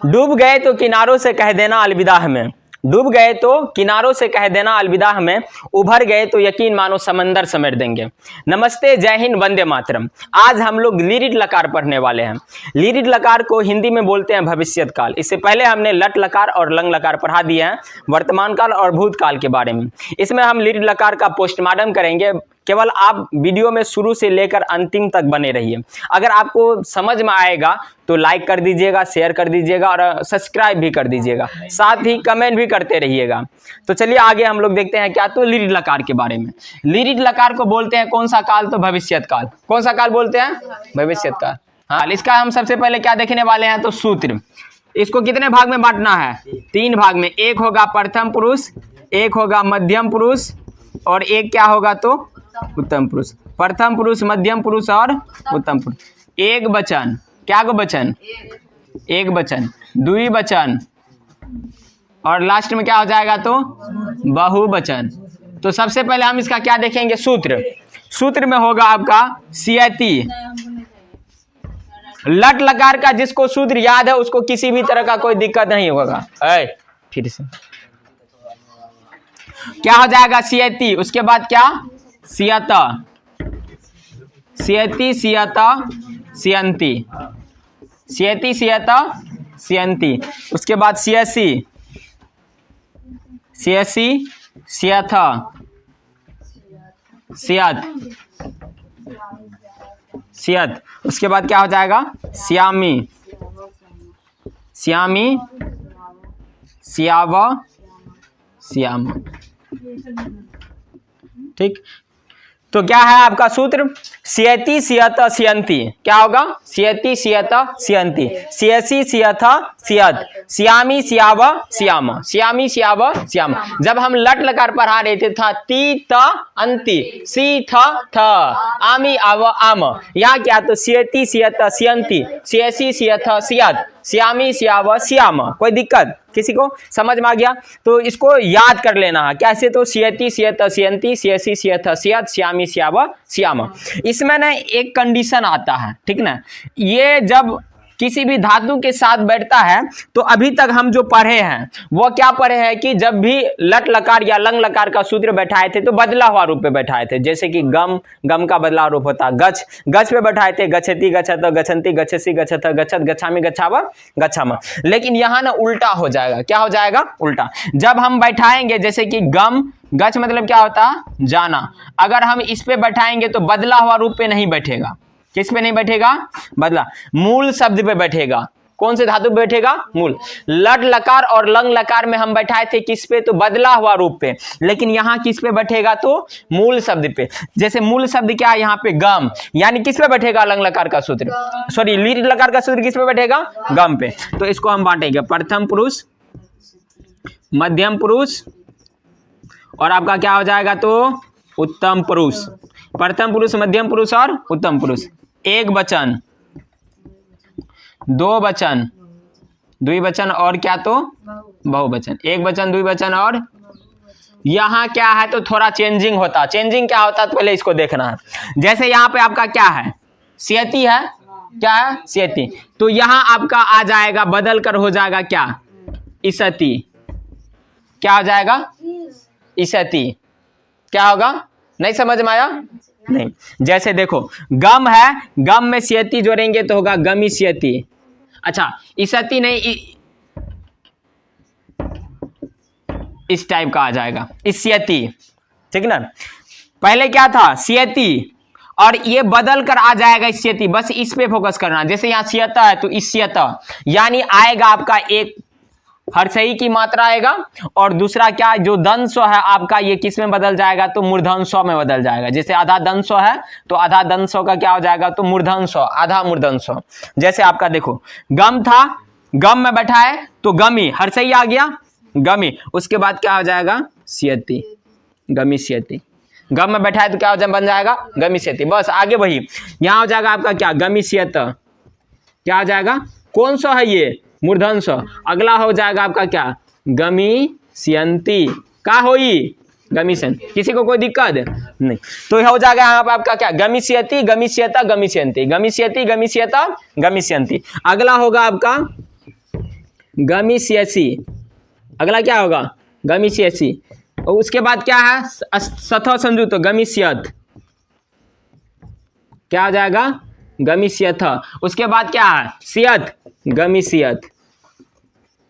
डूब गए तो किनारों से कह देना अलविदा हमें, डूब गए तो किनारों से कह देना अलविदा हमें, उभर गए तो यकीन मानो समंदर समेट देंगे। नमस्ते, जय हिंद, वंदे मातरम। आज हम लोग लीरिट लकार पढ़ने वाले हैं। लीरिट लकार को हिंदी में बोलते हैं भविष्यत काल। इससे पहले हमने लट लकार और लंग लकार पढ़ा दिए हैं, वर्तमान काल और भूतकाल के बारे में। इसमें हम लीरिट लकार का पोस्टमार्टम करेंगे। केवल आप वीडियो में शुरू से लेकर अंतिम तक बने रहिए। अगर आपको समझ में आएगा तो लाइक कर दीजिएगा, शेयर कर दीजिएगा और सब्सक्राइब भी कर दीजिएगा, साथ ही कमेंट भी करते रहिएगा। तो चलिए आगे हम लोग देखते हैं क्या तो लीरिट लकार के बारे में। लीरिट लकार को बोलते हैं कौन सा काल? तो भविष्यत काल। कौन सा काल बोलते हैं? भविष्यत काल। हाँ, इसका हम सबसे पहले क्या देखने वाले हैं तो सूत्र। इसको कितने भाग में बांटना है? 3 भाग में। एक होगा प्रथम पुरुष, एक होगा मध्यम पुरुष और एक क्या होगा तो उत्तम पुरुष। प्रथम पुरुष, मध्यम पुरुष और उत्तम पुरुष। एक वचन, क्या गो वचन? एक वचन, द्विवचन और लास्ट में क्या हो जाएगा तो बहुवचन। तो सबसे पहले हम इसका क्या देखेंगे? सूत्र। सूत्र में होगा आपका सियति। लट लकार का जिसको सूत्र याद है उसको किसी भी तरह का कोई दिक्कत नहीं होगा। फिर से क्या हो जाएगा? सियति। उसके बाद क्या? सियत, सियति, सियत, सियंती, सियति, सियत, सियंती। उसके बाद सियसी, सियसी, सियथ, सियत, सियत। उसके बाद क्या हो जाएगा? श्यामी, श्यामी, श्याव, श्याम। ठीक। तो क्या है आपका सूत्र? सियति, सियत, सियंती। क्या होगा? सियति, सियत, सियंती, सियसी, सियथ, सियत, श्यामी, श्याव, श्याम, श्यामी, श्याव, श्याम। जब हम लट लकार पढ़ा रहे थे था ती त अंति, सी थ थ, आमी आव आम। यहाँ क्या? तो सियति, सियत, सियंती, सियसी, सियथ, सियत, श्यामी, श्याव, श्याम। कोई दिक्कत किसी को? समझ में आ गया? तो इसको याद कर लेना है। कैसे? तो सियति, सियत, सियंती, सियसी, सियथ, सियत, श्यामी, श्याव, श्याम। इसमें ना एक कंडीशन आता है, ठीक ना? ये जब किसी भी धातु के साथ बैठता है तो अभी तक हम जो पढ़े हैं वो क्या पढ़े हैं कि जब भी लट लकार या लंग लकार का सूत्र बैठाए थे तो बदला हुआ रूप पे बैठाए थे। जैसे कि गम, गम का बदला रूप होता। गच, गच पे बैठाए थे गच्छति, गच्छत, गच्छन्ति, गच्छसि, गच्छथ, गच्छत, गच्छामि, गच्छाव, गच्छाम। लेकिन यहाँ ना उल्टा हो जाएगा। क्या हो जाएगा? उल्टा। जब हम बैठाएंगे जैसे कि गम, गच मतलब क्या होता? जाना। अगर हम इस पे बैठाएंगे तो बदला हुआ रूप पे नहीं बैठेगा। किस पे नहीं बैठेगा? बदला, मूल शब्द पे बैठेगा। कौन से धातु पे बैठेगा? मूल। लट लकार और लंग लकार में हम बैठाए थे किस पे? तो बदला हुआ रूप पे। लेकिन यहाँ किस पे बैठेगा? तो मूल शब्द पे। जैसे मूल शब्द क्या है यहाँ पे? गम, यानी किस पे बैठेगा? लंग लकार का सूत्र, सॉरी लीरिट लकार का सूत्र किस पे बैठेगा? गम पे। तो इसको हम बांटेंगे प्रथम पुरुष, मध्यम पुरुष और आपका क्या हो जाएगा तो उत्तम पुरुष। प्रथम पुरुष, मध्यम पुरुष और उत्तम पुरुष। एक वचन, दो वचन, द्विवचन और क्या तो बहुवचन। एक वचन, द्विवचन और यहाँ क्या है तो थोड़ा चेंजिंग होता। चेंजिंग क्या होता है तो पहले इसको देखना है। जैसे यहाँ पे आपका क्या है? सियति है। क्या है? सियति। तो यहाँ आपका आ जाएगा, बदल कर हो जाएगा क्या? इसति। क्या हो जाएगा? इसति। क्या होगा? नहीं समझ में आया? नहीं। जैसे देखो गम है, गम में सियति जोड़ेंगे तो होगा गमी सियति। अच्छा, इसति नहीं, इस टाइप का आ जाएगा इस्यति। ठीक ना? पहले क्या था? सियति और ये बदल कर आ जाएगा इस्यति। बस इस पे फोकस करना। जैसे यहाँ सियता है तो इस्यता, यानी आएगा आपका एक हर्षई की मात्रा आएगा और दूसरा क्या? जो दंश है आपका ये किस में बदल जाएगा? तो मूर्धन्य में बदल जाएगा। जैसे आधा दंश है तो आधा दंश का क्या हो जाएगा? तो मूर्धन्य, आधा मूर्धन्य। जैसे आपका देखो गम था, गम में बैठा है तो गमी, हर्षई आ गया गमी। उसके बाद क्या हो जाएगा? सियति, गमी सियति। गम में बैठा है तो क्या बन जाएगा? गमी सियति। बस आगे वही। यहाँ हो जाएगा आपका क्या? गमी सियत। क्या हो जाएगा? कौन सा है ये? मूर्धन्य। अगला हो जाएगा आपका क्या? गमी सियंती। का होई? गमी सियंती। किसी को कोई दिक्कत नहीं? तो हो जाएगा यहाँ पे आपका क्या? गमी सियती, गमी सियता, गमी सियंती, गमी सियती, गमी सियता, गमी सियंती। अगला होगा आपका गमिष्यसि। अगला क्या होगा? गमिष्यसि। और उसके बाद क्या है? सथ संजू तो गमिष्यथ। क्या हो जाएगा? गमिष्यथ। उसके बाद क्या है? सियत, गमिष्यथ,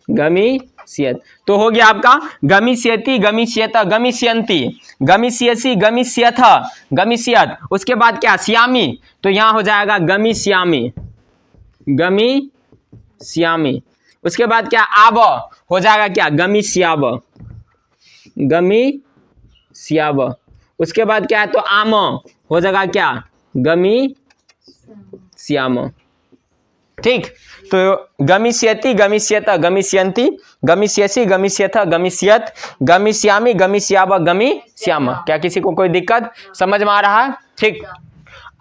गमिष्यथ। तो हो गया आपका गमिष्यति, गमिष्यत, गमिष्यन्ति, गमिष्यसि, गमिष्यथ, गमिष्यत। उसके बाद क्या? श्यामी, तो यहां हो जाएगा गमिष्यामि, गमिष्यामि। उसके बाद क्या? आव हो जाएगा क्या? गमिष्याव, गमिष्याव। उसके बाद क्या है? तो आम हो जाएगा क्या? गमिष्याम। ठीक, तो गमिष्यति, गमिष्यत, गमिष्यन्ति, गमिष्यसि, गमिष्यथ, गमिष्यत, गमिष्यामि, गमिष्याव, गमिष्याम। क्या किसी को कोई दिक्कत समझ में आ रहा है? ठीक,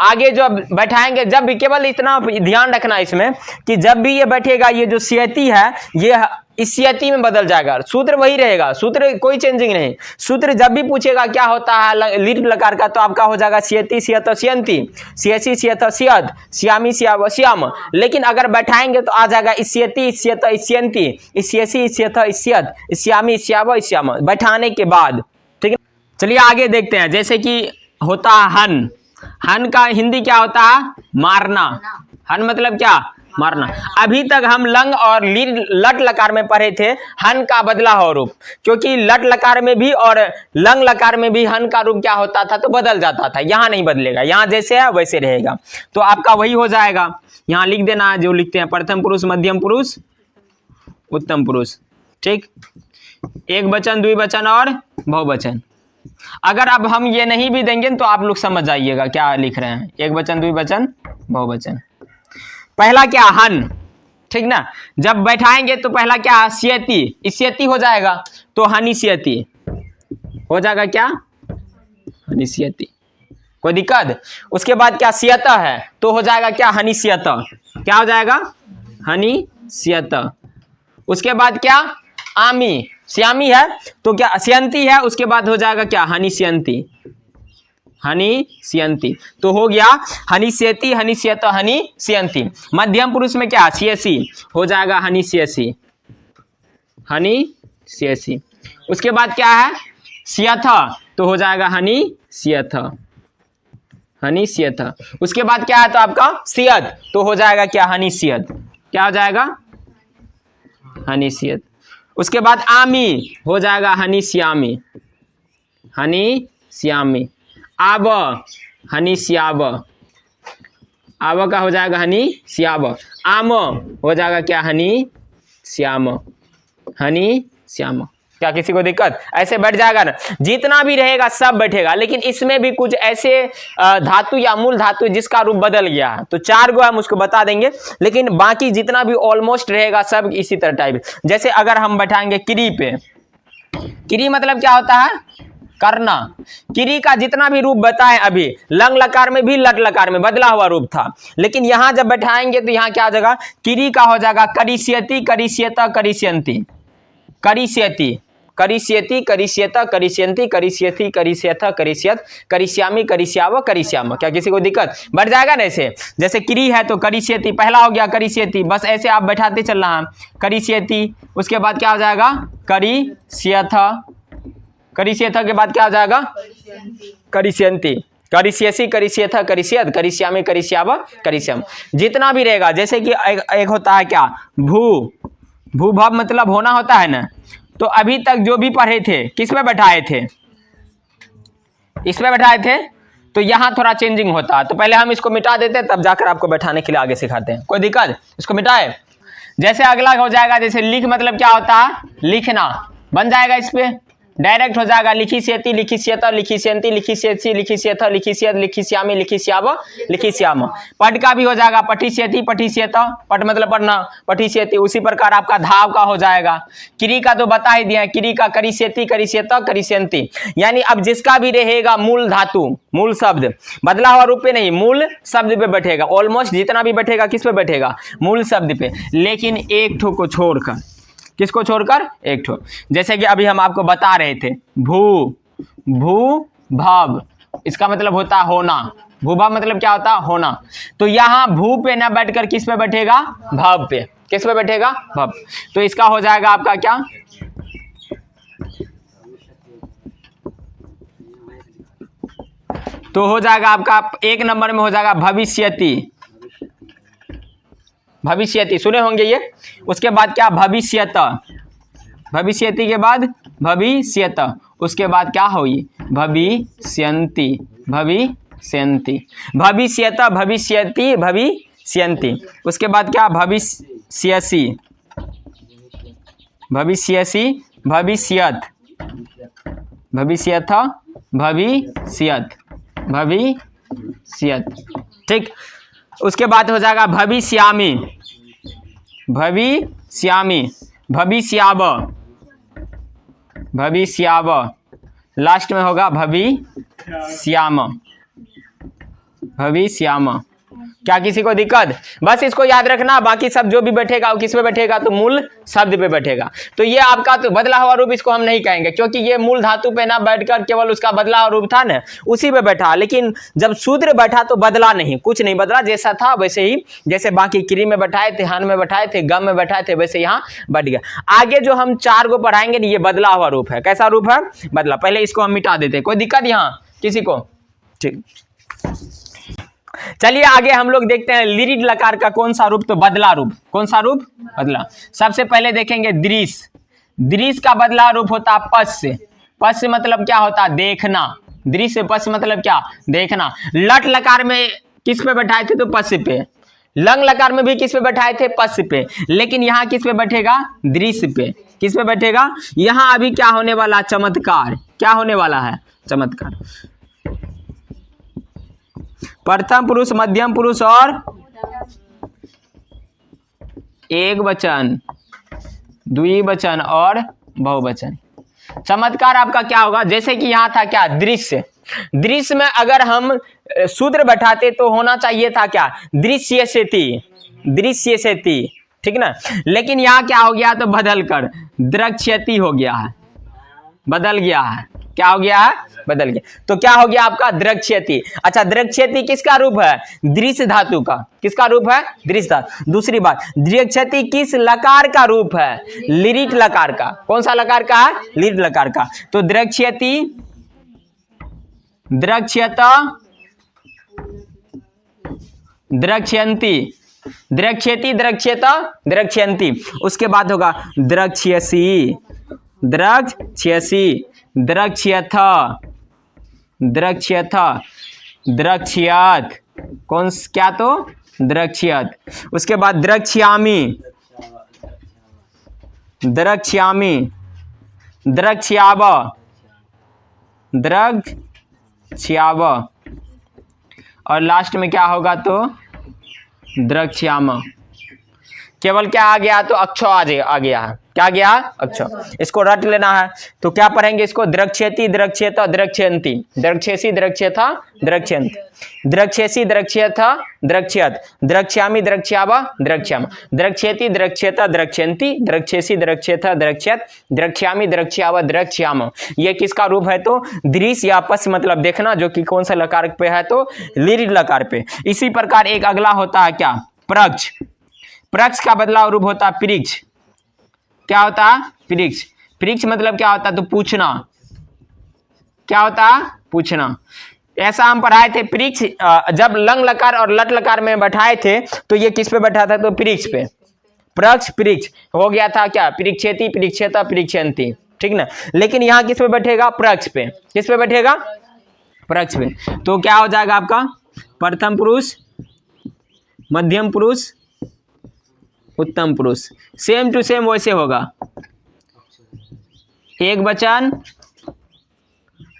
आगे जो बैठाएंगे जब भी, केवल इतना ध्यान रखना इसमें कि जब भी ये बैठेगा, ये जो सियति है ये इस सियति में बदल जाएगा, सूत्र वही रहेगा, सूत्र कोई चेंजिंग नहीं। सूत्र जब भी पूछेगा क्या होता है लीट लकार का, तो आपका हो जाएगा सियति, सियत, सियंती, सियसी, सियत, सियत, श्यामी, श्याव, श्याम। लेकिन अगर बैठाएंगे तो आ जाएगा इस्यति, इस्यत, इस्यंती, इस्यसी, इस्यत, इस्यत, श्यामी, श्याव, श्याम, बैठाने के बाद। ठीक है, चलिए आगे देखते हैं। जैसे कि होता है हन, हन का हिंदी क्या होता है? मारना। हन मतलब क्या? मारना। अभी तक हम लंग और लट लकार में पढ़े थे हन का बदला हुआ रूप, क्योंकि लट लकार में भी और लंग लकार में भी हन का रूप क्या होता था? तो बदल जाता था। यहां नहीं बदलेगा, यहां जैसे है वैसे रहेगा। तो आपका वही हो जाएगा, यहां लिख देना है जो लिखते हैं, प्रथम पुरुष, मध्यम पुरुष, उत्तम पुरुष। ठीक, एक वचन, द्विवचन और बहुवचन। अगर अब हम ये नहीं भी देंगे तो आप लोग समझ जाइएगा क्या लिख रहे हैं। एक वचन, द्विवचन, बहुवचन। पहला क्या? हन। ठीक ना, जब बैठाएंगे तो पहला क्या? सियति, इस्यति हो जाएगा, तो हनिष्यति हो जाएगा क्या? हनिष्यति। कोई दिक्कत? उसके बाद क्या? सियत है तो हो जाएगा क्या? हनिष्यत। क्या हो जाएगा? हनिष्यत। उसके बाद क्या? आमी, श्यामी है तो क्या? श्यंती है, उसके बाद हो जाएगा क्या? हनिष्यंती, हनिष्यंती। तो हो गया हनिष्यति, हनिष्यत, हनिष्यंती। मध्यम पुरुष में क्या? सियसी हो जाएगा हनिष्यसी, हनिष्यसी। उसके बाद क्या है? सियथ तो हो जाएगा हनिष्यथ, हनिष्यथ। उसके बाद क्या है? तो आपका सियत तो हो जाएगा क्या? हनिष्यत। क्या हो जाएगा? हनिष्यत। उसके बाद आमी हो जाएगा हनिष्यामी, हनिष्यामी। आव, हनिष्याव, आव का हो जाएगा हनिष्याव। आम हो जाएगा क्या? हनिष्याम, हनिष्याम। क्या किसी को दिक्कत? ऐसे बैठ जाएगा ना, जितना भी रहेगा सब बैठेगा। लेकिन इसमें भी कुछ ऐसे धातु या मूल धातु जिसका रूप बदल गया है, तो 4 गो हम उसको बता देंगे, लेकिन बाकी जितना भी ऑलमोस्ट रहेगा सब इसी तरह टाइप। जैसे अगर हम बैठाएंगे किरी पे, किरी मतलब क्या होता है? करना। किरी का जितना भी रूप बताएं अभी, लंग लकार में भी लट लकार में बदला हुआ रूप था, लेकिन यहां जब बैठाएंगे तो यहां क्या हो जाएगा? किरी का हो जाएगा करिष्यति, करिष्यत, करिष्यंती, करिष्यति, करिष्यति, करिष्यत, करिष्यंती, करिष्यति, करिष्यथ, करिष्यत, करिष्यामी, करिष्याव, करिष्याम। क्या किसी को दिक्कत? बढ़ जाएगा ना ऐसे। जैसे किरी है तो करिष्यति पहला हो गया, करिष्यति, बस ऐसे आप बैठाते चलना है, करिष्यति। उसके बाद क्या हो जाएगा? करिष्यथ, करिष्यथ के बाद क्या हो जाएगा? करिष्यंती, करिष्यसि, करिष्यथ, करिष्यत, करिष्यामी, करिष्याव, करिष्याम। जितना भी रहेगा, जैसे कि एक होता है क्या? भू, भू भाव मतलब होना होता है ना, तो अभी तक जो भी पढ़े थे किस में बैठाए थे? इसमें बैठाए थे, तो यहां थोड़ा चेंजिंग होता है। तो पहले हम इसको मिटा देते हैं, तब जाकर आपको बैठाने के लिए आगे सिखाते हैं। कोई दिक्कत? इसको मिटाए। जैसे अगला हो जाएगा, जैसे लिख मतलब क्या होता है? लिखना। बन जाएगा इस पे डायरेक्ट हो जाएगा लिखिष्यति, लिखिष्यत, लिखिष्यंती, लिखिष्यसि, लिखिष्यथ, लिखिष्यत, लिखिष्यामी, लिखिष्याव, लिखिष्याम। पट का भी हो जाएगा पठिष्यति, पठिष्यत, पट मतलब पढ़ना, पठिष्यति। उसी प्रकार आपका धाव का हो जाएगा। किरी का तो बता ही दिया, किरी का करिष्यति, करिष्यत, करिष्यंती। यानी अब जिसका भी रहेगा मूल धातु, मूल शब्द, बदला हुआ रूप पे नहीं, मूल शब्द पे बैठेगा। ऑलमोस्ट जितना भी बैठेगा किस पे बैठेगा? मूल शब्द पे, लेकिन एक ठो को छोड़कर। किसको छोड़कर? एक ठो। जैसे कि अभी हम आपको बता रहे थे भू, भू भाव, इसका मतलब होता है होना। भू भाव मतलब क्या होता है? होना। तो यहां भू पे ना बैठकर किस पे बैठेगा? भाव पे। किस पे बैठेगा? भव। तो इसका हो जाएगा आपका क्या? तो हो जाएगा आपका 1 नंबर में हो जाएगा भविष्यति। भविष्यति सुने होंगे ये। उसके बाद क्या? भविष्यत। भविष्यति के बाद भविष्यत। उसके बाद क्या होगी? भविष्यन्ति। भविष्यन्ति। भविष्यत, भविष्यति, भविष्यन्ति। उसके बाद क्या? भविष्यसि। भविष्यसि, भविष्यत। भविष्यथ, भविष्यत, भविष्यत। ठीक। उसके बाद हो जाएगा भविष्यामि। भविष्यामि, भविष्याव। भविष्याव। लास्ट में होगा भविष्याम। भविष्याम। क्या किसी को दिक्कत? बस इसको याद रखना, बाकी सब जो भी बैठेगा वो किस पे बैठेगा? तो मूल शब्द पे बैठेगा। तो ये आपका तो बदला हुआ रूप इसको हम नहीं कहेंगे, क्योंकि ये मूल धातु पे ना बैठकर केवल उसका बदला हुआ रूप था ना, उसी पे बैठा। लेकिन जब शूद्र बैठा तो बदला नहीं, कुछ नहीं बदला, जैसा था वैसे ही। जैसे बाकी क्री में बैठाए थे, हन में बैठाए थे, गम में बैठाए थे, वैसे यहाँ बैठ गया। आगे जो हम 4 को पढ़ाएंगे ये बदला हुआ रूप है। कैसा रूप है? बदला। पहले इसको हम मिटा देते हैं। कोई दिक्कत यहाँ किसी को? ठीक। चलिए आगे हम लोग देखते हैं लिरिड लकार का कौन सा रूप? तो बदला रूप। कौन सा रूप? बदला। सबसे पहले देखेंगे दृश्य। दृश्य का बदला रूप होता है पश्य। पश्य मतलब क्या होता है? देखना। दृश्य पश्य मतलब क्या? देखना। लट लकार में किस पे बैठाए थे? तो पश्य पे। लंग लकार में भी किस पे बैठाए थे? पश्य पे। लेकिन यहाँ किस पे बैठेगा? दृश्य पे। किस पे बैठेगा? यहाँ अभी क्या होने वाला? चमत्कार। क्या होने वाला है? चमत्कार। प्रथम पुरुष, मध्यम पुरुष और एक वचन, द्विवचन और बहुवचन। चमत्कार आपका क्या होगा? जैसे कि यहां था क्या? दृश्य। दृश्य में अगर हम शूद्र बैठाते तो होना चाहिए था क्या? दृश्य से थी। दृश्य से थी। ठीक ना? लेकिन यहां क्या हो गया? तो बदल कर द्रक्ष्यति हो गया है। बदल गया है। क्या हो गया है? बदल गया। तो क्या हो गया आपका? द्रक्ष्यति। अच्छा, द्रक्ष्यति किसका रूप है? दृश्य धातु का। किसका रूप है? दृश्य धातु। दूसरी बात, द्रक्ष्यति किस लकार का रूप है? लिरिट लकार का। कौन सा लकार का है? लिरिट लकार का। तो द्रक्ष्यति, द्रक्ष्यत, द्रक्ष्यन्ति। द्रक्ष्यति, द्रक्ष्यत, द्रक्ष्यन्ति। उसके बाद होगा द्रक्ष्यसि, द्रक्ष्यसि, द्रक्ष्यथ, द्रक्ष्यथ, द्रक्ष्यत। कौन क्या? तो द्रक्ष्यत। उसके बाद द्रक्ष्यामि, द्रक्ष्यामि, द्रक्ष्याव, द्रक्ष्याव। और लास्ट में क्या होगा? तो द्रक्ष्याम। केवल क्या आ गया? तो अक्षर आ गया है। क्या गया? अक्षर। इसको रट लेना है। तो क्या पढ़ेंगे इसको? द्रक्ष्यति, द्रक्ष्यत, द्रक्ष्यन्ति। द्रक्ष्यसि, द्रक्ष्यथ, द्रक्ष्यन्ति। द्रक्ष्यसि, द्रक्ष्यथ, द्रक्ष्यत। द्रक्ष्यामि, द्रक्ष्याव, द्रक्ष्याम। द्रक्ष्यति, द्रक्ष्यत, द्रक्ष्यन्ति। द्रक्ष्यसि, द्रक्ष्यथ, द्रक्ष्यत। द्रक्ष्यामि, द्रक्ष्याव, द्रक्ष्याम। ये किसका रूप है? तो दृश्य या पश्य मतलब देखना, जो कि कौन सा लकार पे है? तो लिरिड लकार पे। इसी प्रकार एक अगला होता है क्या? प्रक्ष। प्रक्ष का बदलाव रूप होता है पृक्ष। क्या होता है? पृक्ष। पृक्ष मतलब क्या होता है? तो पूछना। क्या होता है? पूछना। ऐसा हम पढ़ाए थे पृक्ष। जब लंग लकार और लट लकार में बैठाए थे तो ये किस पे बैठा था? तो पृक्ष पे। प्रक्ष, पृक्ष हो गया था क्या? पृक्षेति, पृक्षेत, पृक्षन्ति। ठीक ना? लेकिन यहाँ किस पे बैठेगा? प्रक्ष पे। किस पे बैठेगा? प्रक्ष पे। तो क्या हो जाएगा आपका? प्रथम पुरुष, मध्यम पुरुष, उत्तम पुरुष। सेम टू सेम वैसे होगा। एक वचन,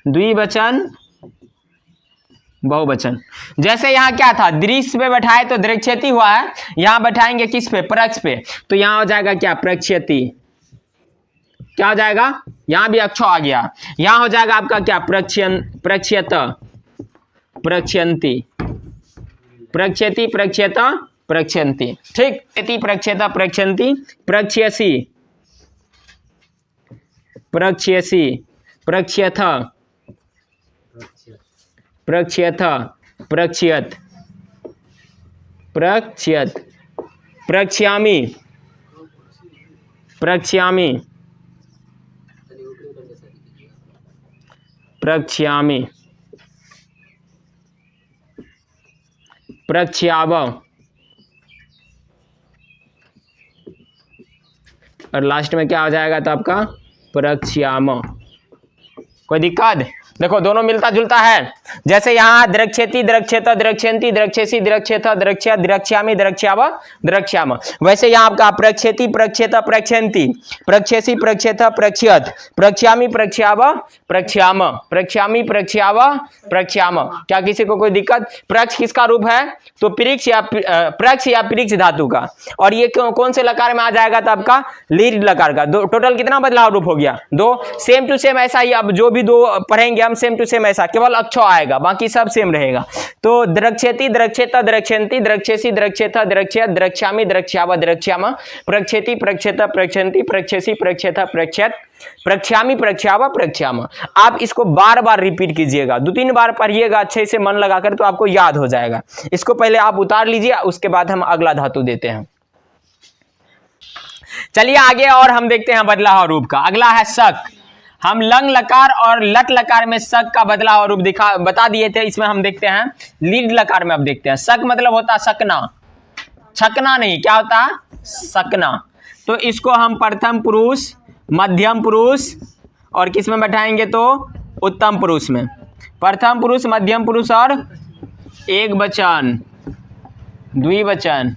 द्विवचन, बहुवचन। जैसे यहाँ क्या था? दृश्य पे बैठाए तो द्रक्ष्यति हुआ है। यहाँ बैठाएंगे किस पे? प्रक्ष पे। तो यहाँ हो जाएगा क्या? प्रक्ष्यति। क्या हो जाएगा? यहाँ भी अक्षर आ गया। यहाँ हो जाएगा आपका क्या? प्रक्ष्यत, प्रक्ष्यन्ति। प्रक्ष्यति, प्रक्ष्यत, प्रक्ष्यन्ति। ठीक। इति प्रक्ष्यत, प्रक्ष्यन्ति। प्रक्ष्यसि, प्रक्ष्यसि, प्रक्ष्यथ, प्रक्ष्यथ, प्रक्ष्यत, प्रक्ष्यत। प्रक्ष्यामि, प्रक्ष्यामि, प्रक्ष्यामि, प्रक्ष्याव, और लास्ट में क्या हो जाएगा तो आपका प्रक्ष्याम। कोई दिक्कत? देखो दोनों मिलता जुलता है। जैसे यहाँ द्रक्ष्यति, द्रक्ष्यत, द्रक्ष्यन्ति, द्रक्ष्यसि, द्रक्ष्यथ, द्रक्ष्य, द्रक्ष्यामि, द्रक्ष्याव, द्रक्ष्याम। वैसे यहाँ आपका प्रक्ष्यति, प्रक्ष्यत, प्रक्ष्यन्ति, प्रक्ष्यसि, प्रक्ष्यथ, प्रक्ष्यत, प्रक्ष्यामि, प्रक्ष्याव, प्रक्ष्याम, प्रक्ष्यामि, प्रक्ष्याव, प्रक्ष्याम। क्या किसी को कोई दिक्कत? प्रक्ष किसका रूप है? तो प्रक्ष या प्रक्ष धातु का। और ये कौन से लकार में आ जाएगा तो आपका लीड लकार का। टोटल कितना बदलाव रूप हो गया? 2। सेम टू सेम ऐसा ही अब जो भी 2 पढ़ेंगे हम सेम टू सेम ऐसा, केवल अक्षर आएगा, बाकी सब सेम रहेगा। तो द्रक्ष्यति, द्रक्ष्यत, द्रक्ष्यन्ति, द्रक्ष्यसि, द्रक्ष्यथ, द्रक्ष्य, द्रक्ष्यामि, द्रक्ष्याव, द्रक्ष्याम, प्रक्ष्यति, प्रक्ष्यत, प्रक्ष्यन्ति, प्रक्ष्यसि, प्रक्ष्यथ, प्रक्ष्यत, प्रक्ष्यामि, प्रक्ष्याव, प्रक्ष्याम। आप इसको बार बार रिपीट कीजिएगा, 2-3 बार पढ़िएगा अच्छे से मन लगाकर, तो आपको याद हो जाएगा। इसको पहले आप उतार लीजिए, उसके बाद हम अगला धातु देते हैं। चलिए आगे और हम देखते हैं बदलाव रूप का। अगला है शक। हम लंग लकार और लट लकार में शक का बदलाव रूप बता दिए थे। इसमें हम देखते हैं लीड लकार में। अब देखते हैं शक मतलब होता है सकना, छकना नहीं, क्या होता है? सकना। तो इसको हम प्रथम पुरुष, मध्यम पुरुष और किस में बैठाएंगे तो उत्तम पुरुष में। प्रथम पुरुष, मध्यम पुरुष और एक वचन, द्विवचन।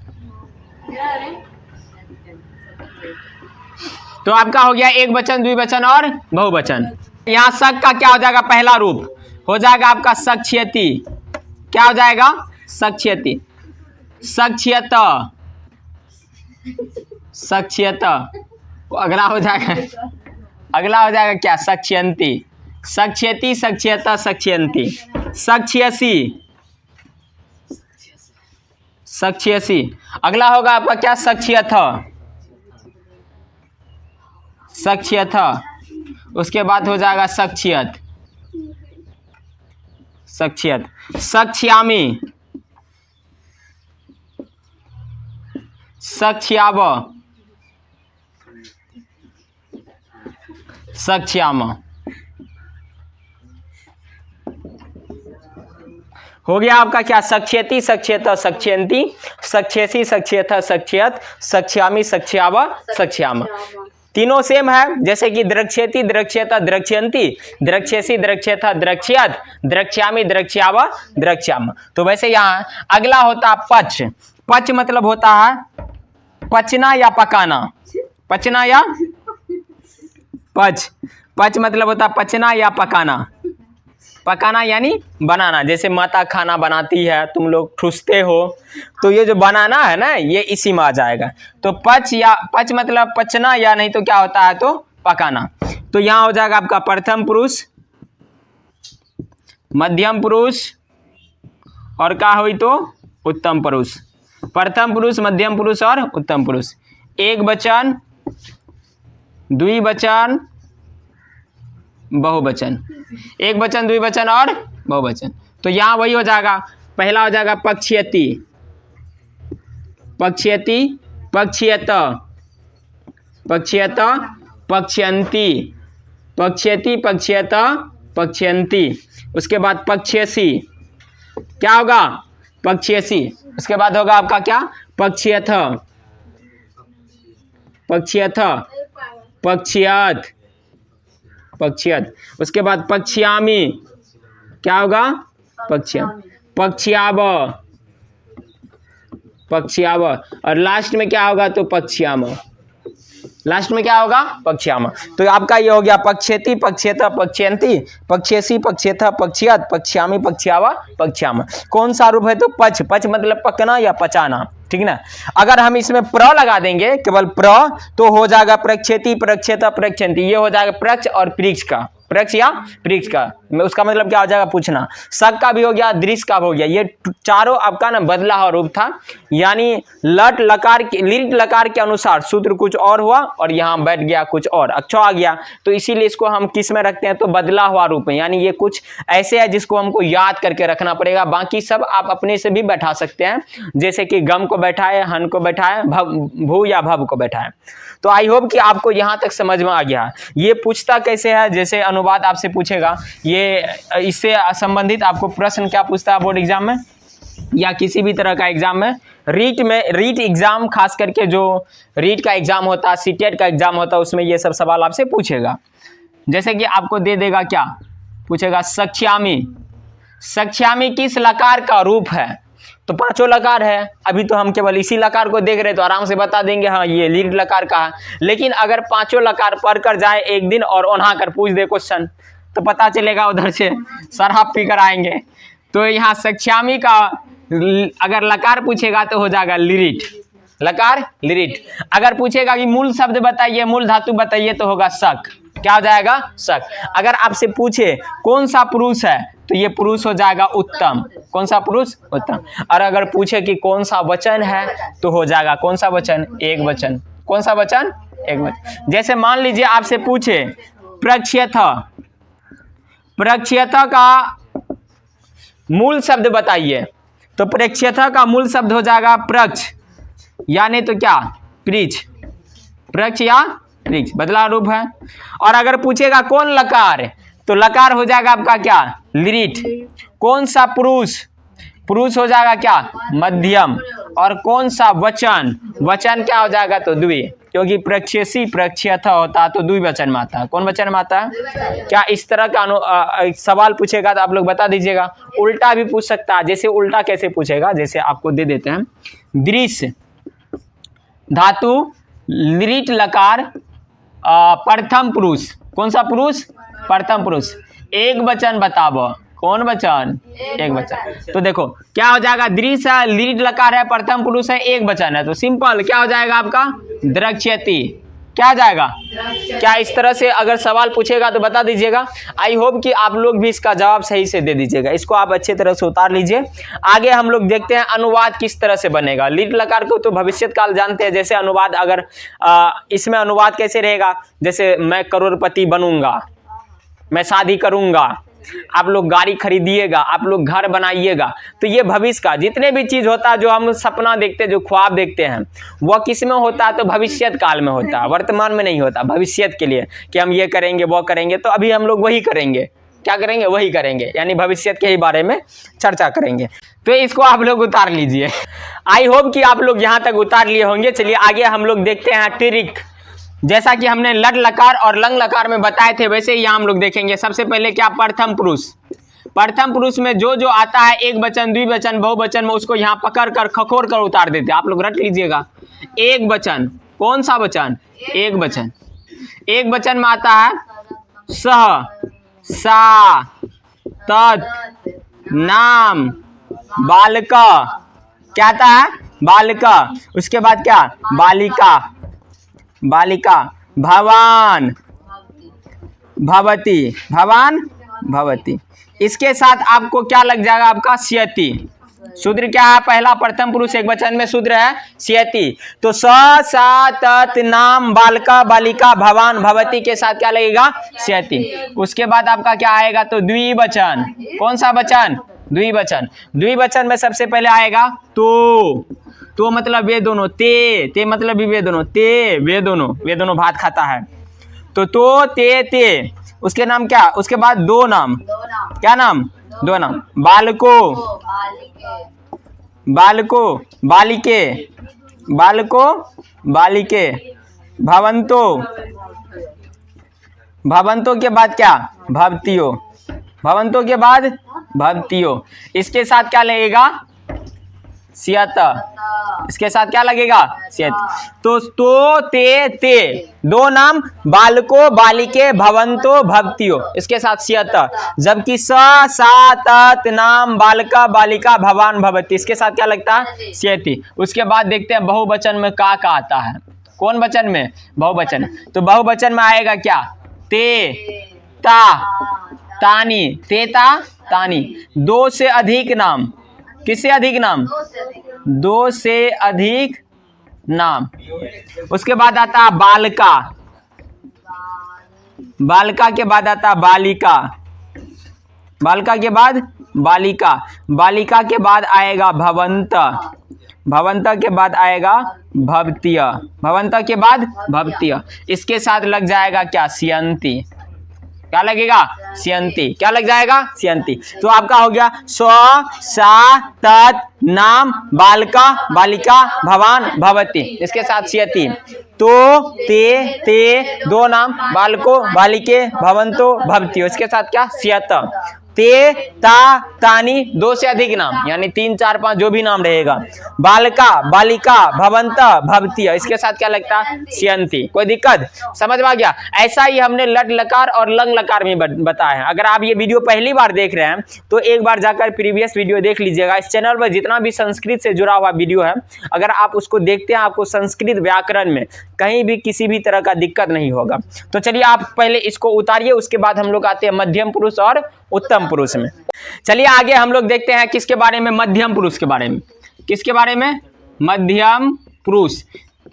तो आपका हो गया एक वचन, द्विवचन और बहुवचन। यहाँ शक का क्या हो जाएगा? पहला रूप हो जाएगा आपका सक्ष्यति। क्या हो जाएगा? सक्ष्यति, सक्ष्यत, सक्ष्यत। अगला हो जाएगा, अगला हो जाएगा क्या? सक्ष्यन्ति, सक्ष्यति, सक्ष्यत, सक्ष्यन्ति, सक्ष्यसि, सक्ष्यसि। अगला होगा आपका क्या? सक्ष्यथ, सक्ष्यथ। उसके बाद हो जाएगा सक्ष्यत, सक्ष्यत, सक्ष्यामि, सक्ष्याव, सक्ष्याम। हो गया आपका क्या? सक्ष्यति, सक्ष्यत, सक्ष्यन्ति, सक्ष्यसि, सक्ष्यथ, सक्ष्यत, सक्ष्यामि, सक्ष्याव, सक्ष्याम। तीनों सेम है, जैसे कि द्रक्ष्यति, द्रक्ष्यत, द्रक्ष्यन्ति, द्रक्ष्यसि, द्रक्ष्यथ, द्रक्ष्यत, द्रक्ष्यामि, द्रक्ष्याव, द्रक्ष्याम। तो वैसे यहाँ अगला होता है पच। पच मतलब होता है पचना या पकाना, पचना या पच। पच मतलब होता है पचना या पकाना। पकाना यानी बनाना। जैसे माता खाना बनाती है, तुम लोग ठूसते हो, तो ये जो बनाना है ना, ये इसी में आ जाएगा। तो पच या पच मतलब पचना, या नहीं तो क्या होता है तो पकाना। तो यहाँ हो जाएगा आपका प्रथम पुरुष, मध्यम पुरुष और क्या हुई तो उत्तम पुरुष। प्रथम पुरुष, मध्यम पुरुष और उत्तम पुरुष। एक वचन, द्विवचन, बहुवचन। एक वचन, द्विवचन और बहुवचन। तो यहाँ वही हो जाएगा। पहला हो जाएगा पक्ष्यति, पक्ष्यति, पक्ष्यत, पक्ष्यत, पक्ष्यन्ति, पक्ष्यति, पक्ष्यत, पक्ष्यन्ति। उसके बाद पक्ष्यसि, क्या होगा? पक्ष्यसि। उसके बाद होगा आपका क्या? पक्ष्यथ, पक्ष्यथ, पक्ष्यत, पक्ष्यत। उसके बाद पक्ष्यामि, क्या होगा? पक्ष्या, पक्ष्याव, पक्ष्याव। और लास्ट में क्या होगा तो पक्ष्याम। लास्ट में क्या होगा? पक्ष्याम। तो आपका ये हो गया पक्ष्यति, पक्ष्यत, पक्ष्यन्ति, पक्ष्यसि, पक्ष्यथ, पक्ष्यत, पक्ष्यामि, पक्ष्याव, पक्ष्याम। कौन सा रूप है तो पच। पच मतलब पकना या पचाना, ठीक ना। अगर हम इसमें प्र लगा देंगे, केवल प्र, तो हो जाएगा प्रक्ष्यति, प्रक्ष्यत, प्रक्ष्यन्ति। ये हो जाएगा प्रक्ष और प्रीक्ष का, प्रक्ष या प्रीक्ष का। उसका मतलब क्या हो जाएगा पूछना। सक का भी हो गया, दृश्य का भी हो गया। ये चारों आपका ना बदला हुआ रूप था, यानी लट लकार के लिट लकार के अनुसार सूत्र कुछ और हुआ और यहाँ बैठ गया कुछ और, अक्षर आ गया, तो इसीलिए इसको हम किस में रखते हैं, तो बदला हुआ रूप में। यानी ये कुछ ऐसे है जिसको हमको याद करके रखना पड़ेगा। बाकी सब आप अपने से भी बैठा सकते हैं, जैसे कि गम को बैठाए, हन को बैठाए, भू या भव को बैठाए। तो आई होप कि आपको यहाँ तक समझ में आ गया। ये पूछता कैसे है, जैसे अनुवाद आपसे पूछेगा, ये इससे संबंधित आपको प्रश्न क्या पूछता है बोर्ड एग्जाम में या किसी भी तरह का एग्जाम में, रीट एग्जाम, खास करके जो रीट का एग्जाम होता है, सीटेट का एग्जाम होता है, उसमें ये सब सवाल आपसे पूछेगा। जैसे कि आपको दे देगा, क्या पूछेगा, सख्यामी। सख्यामी किस लकार का रूप है, तो पांचों लकार है। अभी तो हम केवल इसी लकार को देख रहे तो आराम से बता देंगे हाँ ये लीड लकार का है। लेकिन अगर पांचों लकार पढ़ कर जाए एक दिन और ओढ़ा कर पूछ दे क्वेश्चन, तो पता चलेगा उधर से शराब पी कर आएंगे। तो यहाँ सख्यामी का अगर लकार पूछेगा तो हो जाएगा लिरिट, लकार लिरिट। अगर पूछेगा कि मूल शब्द बताइए, मूल धातु बताइए, तो होगा शक। क्या हो जाएगा, शक। अगर आपसे पूछे कौन सा पुरुष है, तो ये पुरुष हो जाएगा उत्तम। कौन सा पुरुष, उत्तम। और अगर पूछे कि कौन सा वचन है, तो हो जाएगा कौन सा वचन, एक वचन। कौन सा वचन, एक वचन। जैसे मान लीजिए आपसे पूछे प्रक्षेथ, प्रक्षेथ का मूल शब्द बताइए, तो प्रक्षेथ का मूल शब्द हो जाएगा प्रक्ष, यानी तो क्या, पृच्छ। प्रक्ष या पृच्छ बदला रूप है। और अगर पूछेगा कौन लकार, तो लकार हो जाएगा आपका क्या, लिरिट। कौन सा पुरुष, पुरुष हो जाएगा क्या, मध्यम। और कौन सा वचन, वचन क्या हो जाएगा, तो द्वि, क्योंकि प्रक्षेसी प्रक्षेथ होता है तो द्विवचन में आता है। कौन वचन में आता है। क्या इस तरह का सवाल पूछेगा तो आप लोग बता दीजिएगा। उल्टा भी पूछ सकता है। जैसे उल्टा कैसे पूछेगा, जैसे आपको दे देते हैं, दृश्य धातु लिरिट लकार प्रथम पुरुष। कौन सा पुरुष, प्रथम पुरुष। एक वचन बताबो, कौन वचन, एक वचन। तो देखो क्या हो जाएगा, दृश्य है, लिरिट लकार है, प्रथम पुरुष है, एक वचन है, तो सिंपल क्या हो जाएगा आपका, द्रक्ष्यति। क्या हो जाएगा। क्या इस तरह से अगर सवाल पूछेगा तो बता दीजिएगा। आई होप कि आप लोग भी इसका जवाब सही से दे दीजिएगा। इसको आप अच्छे तरह से उतार लीजिए। आगे हम लोग देखते हैं अनुवाद किस तरह से बनेगा। लिट लकार को तो भविष्यत काल जानते हैं। जैसे अनुवाद अगर इसमें अनुवाद कैसे रहेगा, जैसे मैं करोड़पति बनूंगा, मैं शादी करूंगा, आप लोग गाड़ी खरीदिएगा, आप लोग घर बनाइएगा, तो ये भविष्य का जितने भी चीज होता है, जो हम सपना देखते हैं, जो ख्वाब देखते हैं, वह किस में होता है, तो भविष्यत काल में होता है, वर्तमान में नहीं होता। भविष्यत के लिए कि हम ये करेंगे वो करेंगे, तो अभी हम लोग वही करेंगे। क्या करेंगे, वही करेंगे, यानी भविष्यत के ही बारे में चर्चा करेंगे। तो इसको आप लोग उतार लीजिए। आई होप कि आप लोग यहाँ तक उतार लिए होंगे। चलिए आगे हम लोग देखते हैं ट्रिक। जैसा कि हमने लट लकार और लंग लकार में बताए थे, वैसे ही यहाँ हम लोग देखेंगे। सबसे पहले क्या, प्रथम पुरुष। प्रथम पुरुष में जो जो आता है, एक वचन, द्विवचन, बहुवचन में, उसको यहाँ पकड़ कर खखोर कर उतार देते हैं। आप लोग रट लीजिएगा। एक वचन, कौन सा वचन, एक वचन। एक वचन में आता है सह, सा, तत्, नाम, बालिका। क्या आता है, बालिका। उसके बाद क्या, बालिका, बालिका, भवान, भवती, भवान, भवती। इसके साथ आपको क्या लग जाएगा, आपका स्यति। शूद्र क्या है, पहला प्रथम पुरुष एक वचन में शूद्र है स्यति। तो स, सा, तत्, नाम, बालिका, बालिका, भवान, भवती के साथ क्या लगेगा, स्यति। उसके बाद आपका क्या आएगा, तो द्विवचन। कौन सा वचन, द्विवचन। द्विवचन में सबसे पहले आएगा तो मतलब वे दोनों, ते मतलब भी वे दोनों, वे दोनों भात खाता है, तो ते। उसके नाम क्या, उसके बाद दो नाम, क्या नाम, दो नाम, बालको, बालिके, बालिके, भवंतो के बाद क्या, भवंतो के बाद भवतियो। इसके साथ क्या लगेगा, सियत। इसके साथ क्या लगेगा, सियत। तो ते दो नाम, बालको, बालिके, भवंतो, भवतियो, इसके साथ सियत। जबकि स, सा, तत्, नाम, बालका, बालिका, भवान, भवती, इसके साथ क्या लगता है, सियति। उसके बाद देखते हैं बहुवचन में का आता है। कौन वचन में, बहुवचन। तो बहुवचन में आएगा क्या, ते, ता, तानी, तेता तानी। दो से अधिक नाम, किससे अधिक नाम? दो से अधिक नाम। उसके बाद आता बालिका, बालिका के बाद आता बालिका, बालिका के बाद बालिका, बालिका के बाद आएगा भवंत, भवंत के बाद आएगा भवतीय, भवंत के बाद भवतीय। इसके साथ लग जाएगा क्या? सियंती। क्या लगेगा? सियंती। क्या लग जाएगा? सियंती। तो आपका हो गया स्व, सा, तत्, नाम, बालिका, बालिका, भवान, भवती। इसके साथ सियती। तो, ते, दो नाम, बालको, बालिके, भवंतो, भवतियो। इसके साथ क्या? सियत। ते, ता, तानी, दो से अधिक नाम, यानी 3, 4, 5 जो भी नाम रहेगा। बालिका, बालिका, भवंत, भवतीय। इसके साथ क्या लगता है? सियंती। कोई दिक्कत? समझ में आ गया? ऐसा ही हमने लट लकार और लंग लकार में बताया है। अगर आप ये वीडियो पहली बार देख रहे हैं तो एक बार जाकर प्रीवियस वीडियो देख लीजिएगा। इस चैनल पर जितना भी संस्कृत से जुड़ा हुआ वीडियो है, अगर आप उसको देखते हैं, आपको संस्कृत व्याकरण में कहीं भी किसी भी तरह का दिक्कत नहीं होगा। तो चलिए आप पहले इसको उतारिए, उसके बाद हम लोग आते हैं मध्यम पुरुष और उत्तम पुरुष में। चलिए आगे हम लोग देखते हैं किसके बारे में? मध्यम पुरुष के बारे में। किसके बारे में? मध्यम पुरुष।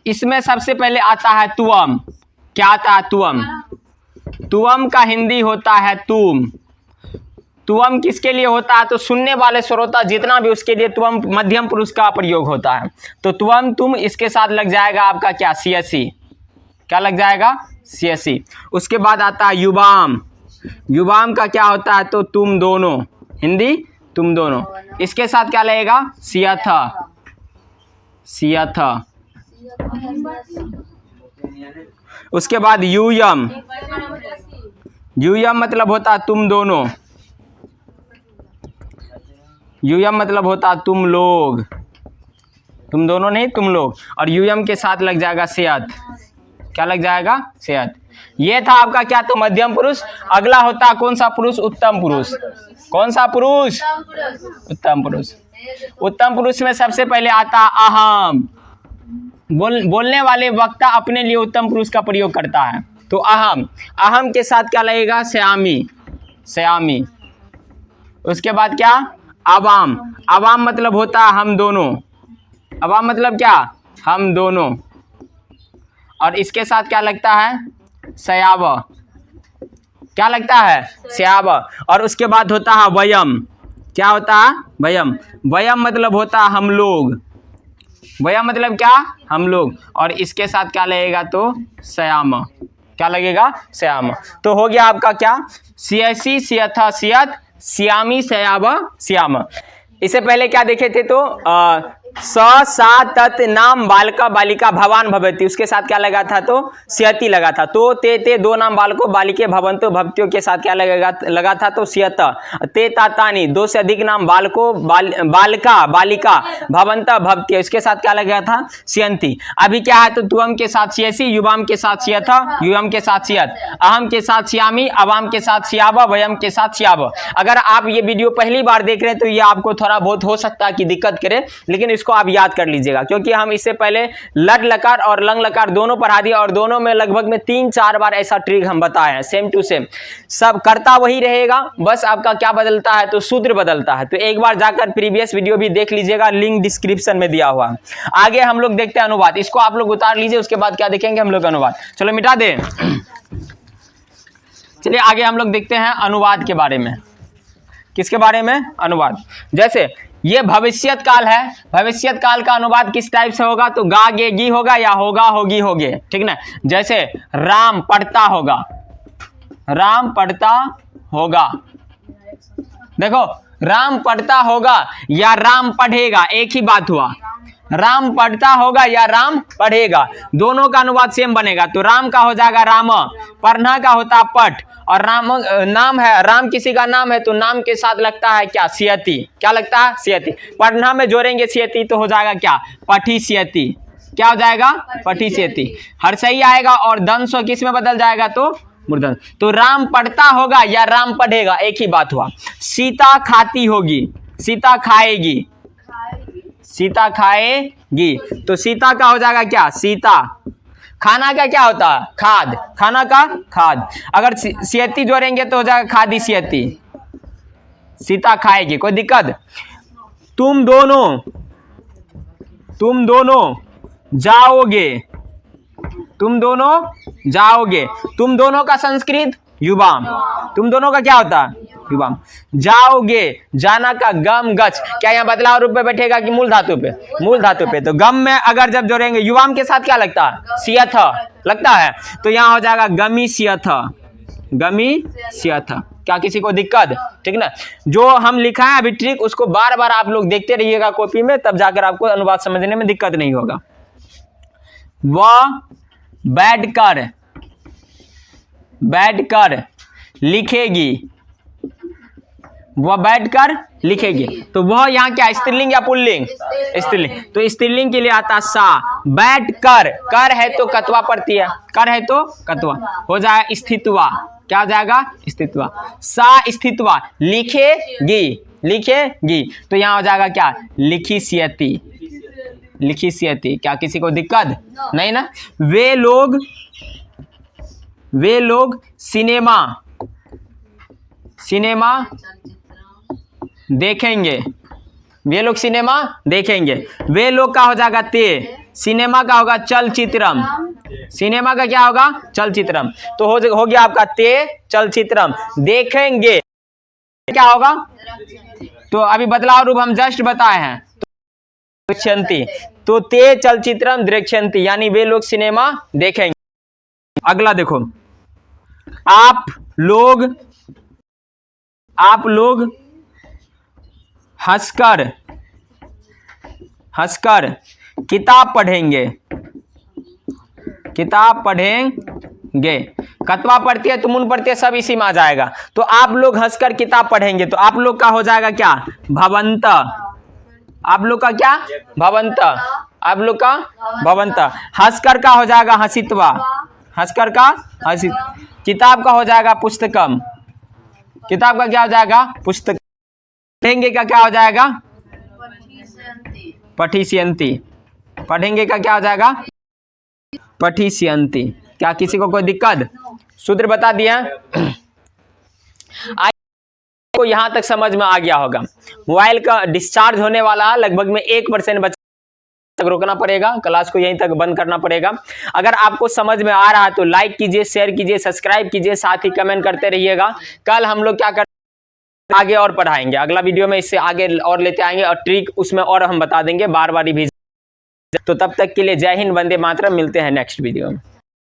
इसमें सबसे पहले आता है तुअम। क्या आता है? तुअम। तुअम का हिंदी होता है तुम। तुअम किसके लिए होता है? तो सुनने वाले श्रोता जितना भी, उसके लिए तुअम मध्यम पुरुष का प्रयोग होता है। तो तुअम, तुम, इसके साथ लग जाएगा आपका क्या? सियसी। क्या लग जाएगा? सियसी। उसके बाद आता है युवाम। युवाम का क्या होता है? तो तुम दोनों, हिंदी तुम दोनों। इसके साथ क्या लगेगा? सियथ, सियथ। उसके बाद यूयम। यूयम मतलब होता है तुम दोनों। यूयम मतलब होता है तुम लोग, तुम दोनों नहीं, तुम लोग। और यूयम के साथ लग जाएगा सेयत। क्या लग जाएगा? सेयत। ये था आपका क्या? तो मध्यम पुरुष। अगला होता है कौन सा पुरुष? उत्तम पुरुष। कौन सा पुरुष? उत्तम पुरुष। उत्तम पुरुष में सबसे पहले आता अहम। बोलने वाले वक्ता अपने लिए उत्तम पुरुष का प्रयोग करता है। तो अहम, अहम के साथ क्या लगेगा? श्यामी, श्यामी। उसके बाद क्या? अवाम। अवाम मतलब होता है हम दोनों। अवाम मतलब क्या? हम दोनों। और इसके साथ क्या लगता है? सयाव। क्या लगता है? सयाव। और उसके बाद होता है वयम। क्या होता है? वयम। वयम मतलब होता है हम लोग। वयम मतलब क्या? हम लोग। और इसके साथ क्या लगेगा? तो सयाम। क्या लगेगा? सयाम। तो हो गया आपका क्या? सियसी, सियथा, सियत, श्यामी, सयाव, श्याम। इससे पहले क्या देखे थे? तो स, सा, तत्, नाम, बालिका, बालिका, भवान, भवती। उसके साथ क्या लगा था? तो सियति लगा था। तो ते, दो नाम, बालको, बालिके, भवंतो, भवतियों के साथ क्या लगा था? तो सियत। ते, ता, तानी, दो से अधिक नाम, बालको, बालिका, बालिका, भवंत, भवतियों। इसके साथ क्या लगा था? सियंती। अभी क्या है? तो तुअम के साथ सियसी, युवाम के साथ सियथ, युवम के साथ सियत, अहम के साथ श्यामी, अवाम के साथ सियाव, वयम के साथ सियाव। अगर आप ये वीडियो पहली बार देख रहे हैं तो ये आपको थोड़ा बहुत हो सकता है कि दिक्कत करे, लेकिन इसको आप याद कर लीजिएगा, क्योंकि हम इससे पहले लट लकार और लंग लकार दोनों पढ़ा दिया और दोनों में लगभग में 3-4 बार ऐसा ट्रिक हम बताए हैं, सेम टू सेम। सब करता वही रहेगा, बस आपका क्या बदलता है? तो सूत्र बदलता है। तो एक बार जाकर प्रीवियस वीडियो भी देख लीजिएगा, लिंक डिस्क्रिप्शन में दिया हुआ है। आगे हम लोग देखते हैं अनुवाद। इसको आप लोग उतार लीजिए, उसके बाद क्या देखेंगे हम लोग? अनुवाद। चलो मिटा दे। चलिए आगे हम लोग देखते हैं अनुवाद के बारे में। किसके बारे में? अनुवाद। जैसे ये भविष्यत काल है, भविष्यत काल का अनुवाद किस टाइप से होगा? तो गा, गे, गी होगा या होगा, होगी, होगे, ठीक ना। जैसे राम पढ़ता होगा, राम पढ़ता होगा। देखो राम पढ़ता होगा या राम पढ़ेगा, एक ही बात हुआ। राम पढ़ता होगा या राम पढ़ेगा, दोनों का अनुवाद सेम बनेगा। तो राम का हो जाएगा राम, पढ़ना का होता पठ, और राम नाम है, राम किसी का नाम है तो नाम के साथ लगता है क्या? सियति। क्या लगता है? सियति। पढ़ना में जोड़ेंगे सियति तो हो जाएगा क्या? पठी सियति। क्या हो जाएगा? पठी सियति। हर सही आएगा और दंश किस में बदल जाएगा? तो मूर्धन। तो राम पढ़ता होगा या राम पढ़ेगा, एक ही बात हुआ। सीता खाती होगी, सीता खाएगी, सीता खाएगी। तो सीता का हो जाएगा क्या? सीता। खाना का क्या होता है? खाद। खाना का खाद। अगर सियती जोड़ेंगे तो हो जाएगा खादी सियती, सीता खाएगी, कोई दिक्कत? तुम दोनों जाओगे, तुम दोनों जाओगे, तुम दोनों का संस्कृत युवाम, तुम दोनों का क्या होता है? युवाम। जाओगे, जाना का गम गच, क्या यहाँ बदलाव रूप में बैठेगा कि मूल धातु पे? मूल धातु पे। तो गम में अगर जब जोड़ेंगे युवाम के साथ क्या लगता है? सियथ लगता है, तो यहाँ हो जाएगा गमी सियथ, गमी सियथ। क्या किसी को दिक्कत? ठीक ना। जो हम लिखा है अभी ट्रिक, उसको बार बार आप लोग देखते रहिएगा कॉपी में, तब जाकर आपको अनुवाद समझने में दिक्कत नहीं होगा। वह बैठकर लिखेगी, वह बैठकर लिखेगी। तो वह यहाँ क्या, स्त्रीलिंग या पुल्लिंग? स्त्रीलिंग। तो स्त्रीलिंग के लिए आता सा। बैठकर, कर है तो कत्वा पड़ती है, कर है तो कत्वा हो जाएगा स्थित्वा। क्या हो जाएगा? स्थित्वा। सा स्थित्वा, लिखेगी, लिखेगी, तो यहाँ हो जाएगा क्या? लिखी सियती, लिखी सियती। क्या किसी को दिक्कत? नहीं ना। वे लोग सिनेमा देखेंगे, वे लोग सिनेमा देखेंगे। वे लोग का हो जाएगा ते, सिनेमा का होगा चलचित्रम, सिनेमा का क्या होगा? चलचित्रम। तो हो गया आपका ते चलचित्रम, देखेंगे क्या होगा? तो अभी बदलाव रूप हम जस्ट बताए हैं, दृक्ष्यन्ति, तो ते चलचित्रम दृक्ष्यन्ति, यानी वे लोग सिनेमा देखेंगे। अगला देखो, आप लोग हंसकर किताब पढ़ेंगे, किताब पढ़ेंगे। कतवा पढ़ती है, तुमुन पढ़ती है, सब इसी में आ जाएगा। तो आप लोग हंसकर किताब पढ़ेंगे, तो आप लोग का हो जाएगा क्या? भवंत। आप लोग का क्या? भवंत। आप लोग का भवंत। हंसकर का हो जाएगा हंसित्वा, हंसकर का हंसित। किताब का हो जाएगा पुस्तकम, किताब का क्या हो जाएगा? पुस्तक। पढ़ेंगे का क्या हो जाएगा? पठिष्यन्ति, पढ़ेंगे का क्या हो जाएगा? पठिष्यन्ति। क्या किसी को कोई दिक्कत? सूत्र बता दिया। आपको यहां तक समझ में आ गया होगा। मोबाइल का डिस्चार्ज होने वाला लगभग में 1% बचा, तक रोकना पड़ेगा, क्लास को यहीं तक बंद करना पड़ेगा। अगर आपको समझ में आ रहा है तो लाइक कीजिए, शेयर कीजिए, सब्सक्राइब कीजिए, साथ ही कमेंट करते रहिएगा। कल हम लोग क्या आगे और पढ़ाएंगे, अगला वीडियो में इससे आगे और लेते आएंगे, और ट्रिक उसमें और हम बता देंगे, बार बार रिवीजन। तो तब तक के लिए जय हिंद, वंदे मातरम। मिलते हैं नेक्स्ट वीडियो में।